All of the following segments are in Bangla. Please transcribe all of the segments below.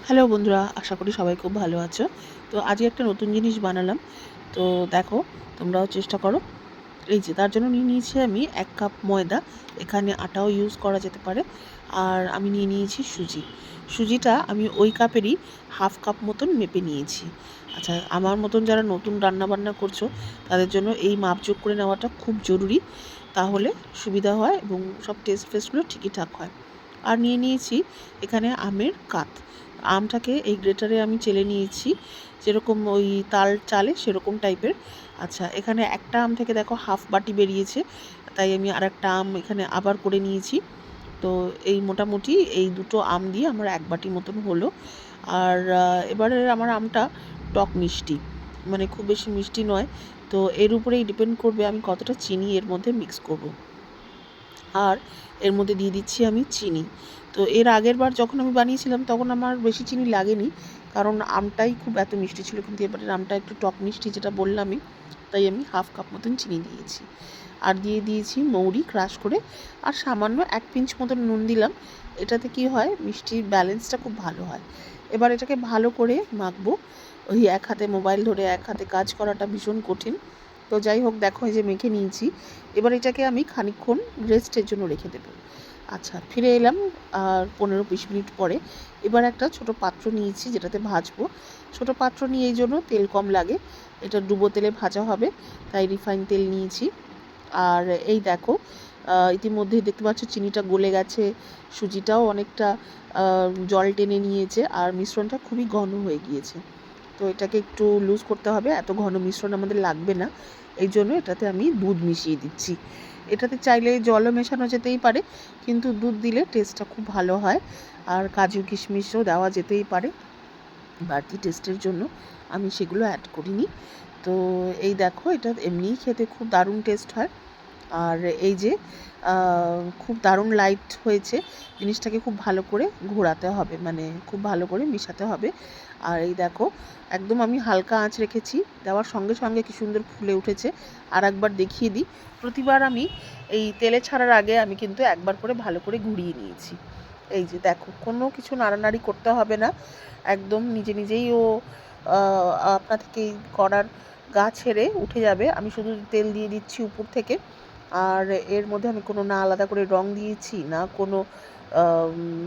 হ্যালো বন্ধুরা, আশা করি সবাই খুব ভালো আছো। তো আজকে একটা নতুন জিনিস বানালাম। তো দেখো, তোমরাও চেষ্টা করো। এই যে তার জন্য নিয়ে নিয়েছি আমি 1 কাপ ময়দা। এখানে আটাও ইউজ করা যেতে পারে। আর আমি নিয়ে নিয়েছি সুজি। সুজিটা আমি ওই কাপেরই হাফ কাপ মতন মেপে নিয়েছি। আচ্ছা, আমার মতন যারা নতুন রান্নাবান্না করছো তাদের জন্য এই মাপ যোগ করে নেওয়াটা খুব জরুরি। তাহলে সুবিধা হয় এবং সব টেস্ট ফেস্টগুলো ঠিকঠাক হয়। আর নিয়ে নিয়েছি এখানে আমের কাত। আমটাকে এই গ্রেটারে আমি চেলে নিয়েছি, যেরকম ওই তাল চালে সেরকম টাইপের। আচ্ছা, এখানে একটা আম থেকে দেখো হাফ বাটি বেরিয়েছে, তাই আমি আরেকটা আম এখানে আবার করে নিয়েছি। তো এই মোটামুটি এই দুটো আম দিয়ে আমার 1 বাটি মতন হলো। আর এবারে আমার আমটা টক মিষ্টি, মানে খুব বেশি মিষ্টি নয়। তো এর উপরেই ডিপেন্ড করবে আমি কতটা চিনি এর মধ্যে মিক্স করব। আর এর মধ্যে দিয়ে দিচ্ছি আমি চিনি। তো এর আগের বার যখন আমি বানিয়েছিলাম তখন আমার বেশি চিনি লাগেনি, কারণ আমটাই খুব এত মিষ্টি ছিল। কিন্তু এবারের আমটা একটু টক মিষ্টি, যেটা বললামই, তাই আমি হাফ কাপ মতন চিনি দিয়েছি। আর দিয়ে দিয়েছি মৌরি ক্রাশ করে, আর সামান্য 1 পিঞ্চ মতন নুন দিলাম। এটাতে কি হয়, মিষ্টির ব্যালেন্সটা খুব ভালো হয়। এবার এটাকে ভালো করে মাখবো। ওই এক হাতে মোবাইল ধরে এক হাতে কাজ করাটা ভীষণ কঠিন। তো যাই হোক, দেখো এই যে মেখে নিয়েছি। এবার এটাকে আমি খানিকক্ষণ রেস্টের জন্য রেখে দেবো। আচ্ছা, ফিরে এলাম আর 15-20 মিনিট পরে। এবার একটা ছোট পাত্র নিয়েছি যেটাতে ভাজবো। ছোট পাত্র নিয়ে এই জন্য তেল কম লাগে, এটা ডুবো তেলে ভাজা হবে, তাই রিফাইন তেল নিয়েছি। আর এই দেখো, ইতিমধ্যেই দেখতে পাচ্ছ চিনিটা গলে গেছে, সুজিটাও অনেকটা জল টেনে নিয়েছে, আর মিশ্রণটা খুবই ঘন হয়ে গিয়েছে। তো এটাকে একটু লুজ করতে হবে, এত ঘন মিশ্রণ আমাদের লাগবে না। এই জন্য এটাতে আমি দুধ মিশিয়ে দিচ্ছি। এটাতে চাইলে জলও মেশানো যেতেই পারে, কিন্তু দুধ দিলে টেস্টটা খুব ভালো হয়। আর কাজু কিশমিশও দেওয়া যেতেই পারে বাড়তি টেস্টের জন্য, আমি সেগুলো অ্যাড করিনি। তো এই দেখো, এটা এমনিই খেতে খুব দারুণ টেস্ট হয়। আর এই যে খুব দারুণ লাইট হয়েছে। জিনিসটাকে খুব ভালো করে ঘোরাতে হবে, মানে খুব ভালো করে মিশাতে হবে। আর এই দেখো, একদম আমি হালকা আঁচ রেখেছি, দেওয়ার সঙ্গে সঙ্গে কি সুন্দর ফুলে উঠেছে। আর একবার দেখিয়ে দিই, প্রতিবার আমি এই তেলে ছাড়ার আগে আমি কিন্তু একবার করে ভালো করে ঘুরিয়ে নিয়েছি। এই যে দেখো, কোনো কিছু নাড়ানাড়ি করতে হবে না, একদম নিজে নিজেই ও আপনা থেকেই করার গা ছেড়ে উঠে যাবে। আমি শুধু তেল দিয়ে দিচ্ছি উপর থেকে। আর এর মধ্যে আমি কোনো না আলাদা করে রং দিয়েছি, না কোনো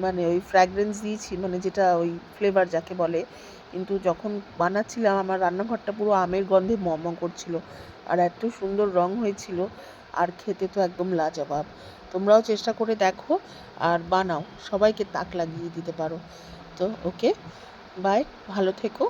মানে ওই ফ্র্যাগরেন্স দিয়েছি, মানে যেটা ওই ফ্লেভার যাকে বলে। কিন্তু যখন বানাচ্ছিলাম আমার রান্নাঘরটা পুরো আমের গন্ধে ম ম করছিল, আর এত সুন্দর রং হয়েছিল, আর খেতে তো একদম লাজবাব। তোমরাও চেষ্টা করে দেখো আর বানাও, সবাইকে তাক লাগিয়ে দিতে পারো। তো ওকে, বাই, ভালো থেকো।